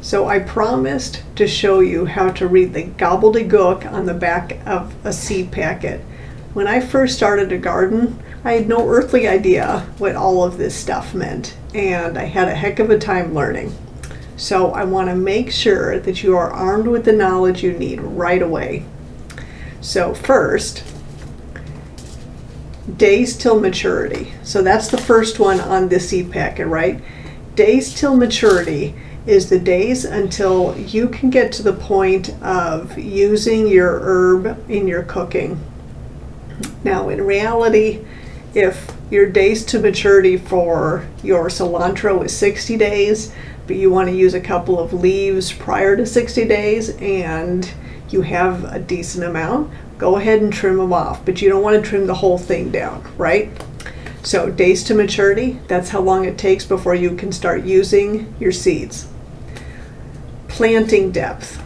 So I promised to show you how to read the gobbledygook on the back of a seed packet. When I first started to garden, I had no earthly idea what all of this stuff meant, and I had a heck of a time learning. So I want to make sure that you are armed with the knowledge you need right away. So first, days till maturity. So that's the first one on this seed packet, right? Days till maturity is the days until you can get to the point of using your herb in your cooking. Now, in reality, if your days to maturity for your cilantro is 60 days, but you want to use a couple of leaves prior to 60 days and you have a decent amount, go ahead and trim them off, but you don't want to trim the whole thing down, right? So days to maturity, that's how long it takes before you can start using your seeds. Planting depth.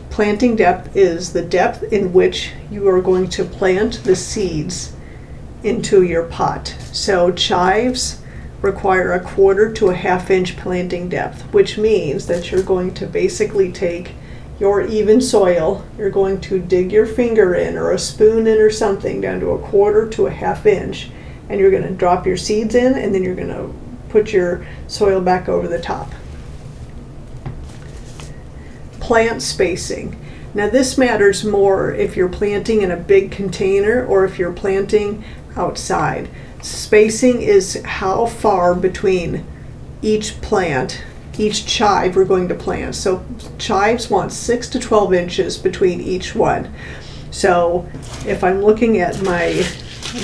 Planting depth is the depth in which you are going to plant the seeds into your pot. So chives require a 1/4 to a 1/2 inch planting depth, which means that you're going to basically take your even soil, you're going to dig your finger in or a spoon in or something down to a 1/4 to a 1/2 inch, and you're going to drop your seeds in, and then you're going to put your soil back over the top. Plant spacing. Now this matters more if you're planting in a big container or if you're planting outside. Spacing is how far between each plant, each chive we're going to plant. So chives want 6 to 12 inches between each one. So if I'm looking at my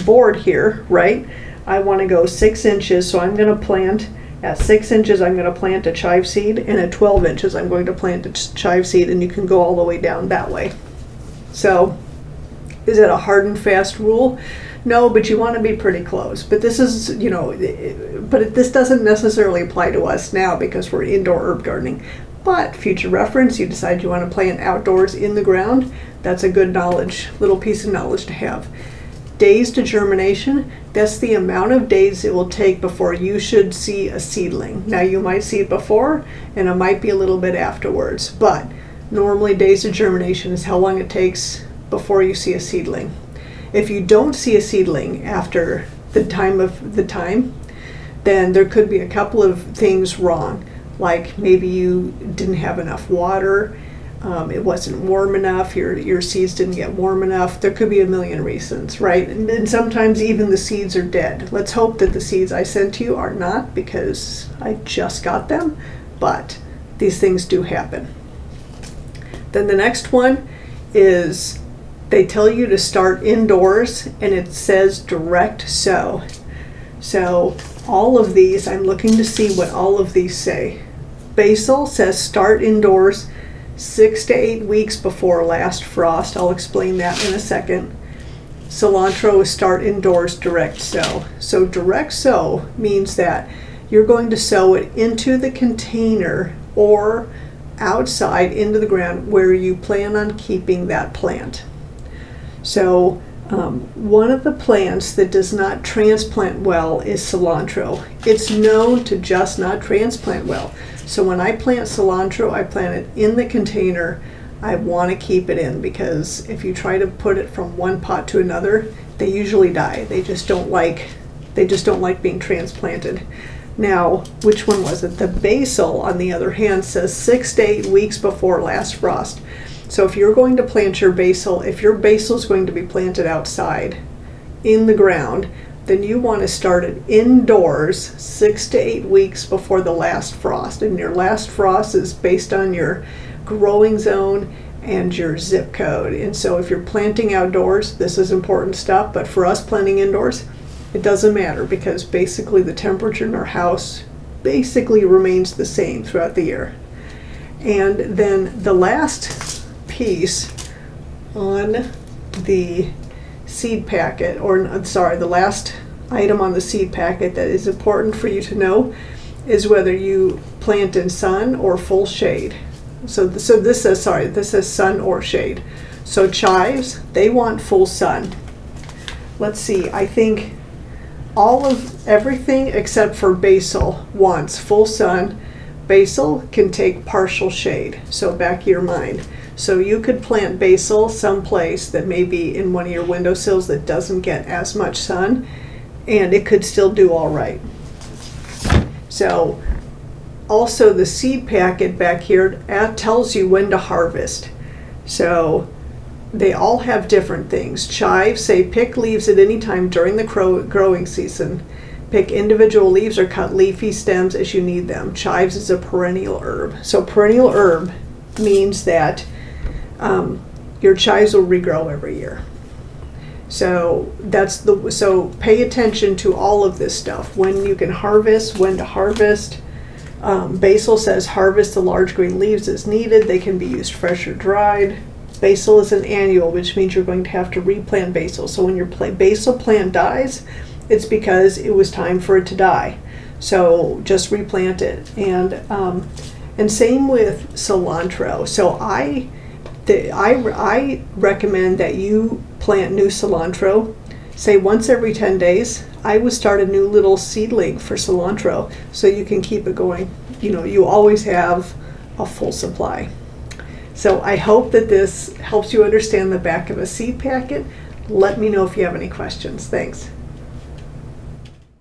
board here, right, I want to go 6 inches, so I'm going to plant at 6 inches, I'm going to plant a chive seed, and at 12 inches, I'm going to plant a chive seed, and you can go all the way down that way. So, is it a hard and fast rule? No, but you want to be pretty close. But this is, this doesn't necessarily apply to us now because we're indoor herb gardening. But future reference, you decide you want to plant outdoors in the ground, that's a good little piece of knowledge to have. Days to germination, that's the amount of days it will take before you should see a seedling. Now you might see it before and it might be a little bit afterwards, but normally days to germination is how long it takes before you see a seedling. If you don't see a seedling after the time, then there could be a couple of things wrong, like maybe you didn't have enough water, it wasn't warm enough, your seeds didn't get warm enough. There could be a million reasons, right? And sometimes even the seeds are dead. Let's hope that the seeds I sent to you are not, because I just got them, but these things do happen. Then the next one is they tell you to start indoors and it says direct sow. So all of these, I'm looking to see what all of these say. Basil says start indoors 6 to 8 weeks before last frost. I'll explain that in a second. Cilantro is start indoors direct sow. So direct sow means that you're going to sow it into the container or outside into the ground where you plan on keeping that plant. So one of the plants that does not transplant well is cilantro. It's known to just not transplant well. So when I plant cilantro, I plant it in the container. I want to keep it in because if you try to put it from one pot to another, they usually die. They just don't like being transplanted. Now, which one was it? The basil, on the other hand, says 6 to 8 weeks before last frost. So if you're going to plant your basil, if your basil is going to be planted outside in the ground, then you want to start it indoors 6 to 8 weeks before the last frost. And your last frost is based on your growing zone and your zip code. And so if you're planting outdoors, this is important stuff, but for us planting indoors, it doesn't matter because basically the temperature in our house basically remains the same throughout the year. And then the last piece on the seed packet, the last item on the seed packet that is important for you to know is whether you plant in sun or full shade. So this says sun or shade. So chives, they want full sun. Let's see, I think everything except for basil wants full sun, basil can take partial shade, so back of your mind. So you could plant basil someplace that may be in one of your windowsills that doesn't get as much sun, and it could still do all right. So also the seed packet back here tells you when to harvest. So they all have different things. Chives say pick leaves at any time during the growing season. Pick individual leaves or cut leafy stems as you need them. Chives is a perennial herb. So perennial herb means that your chives will regrow every year. So so pay attention to all of this stuff. When you can harvest, when to harvest. Basil says harvest the large green leaves as needed. They can be used fresh or dried. Basil is an annual, which means you're going to have to replant basil. So when your basil plant dies, it's because it was time for it to die. So just replant it. And same with cilantro. So I recommend that you plant new cilantro, say once every 10 days. I would start a new little seedling for cilantro so you can keep it going. You know, you always have a full supply. So I hope that this helps you understand the back of a seed packet. Let me know if you have any questions. Thanks.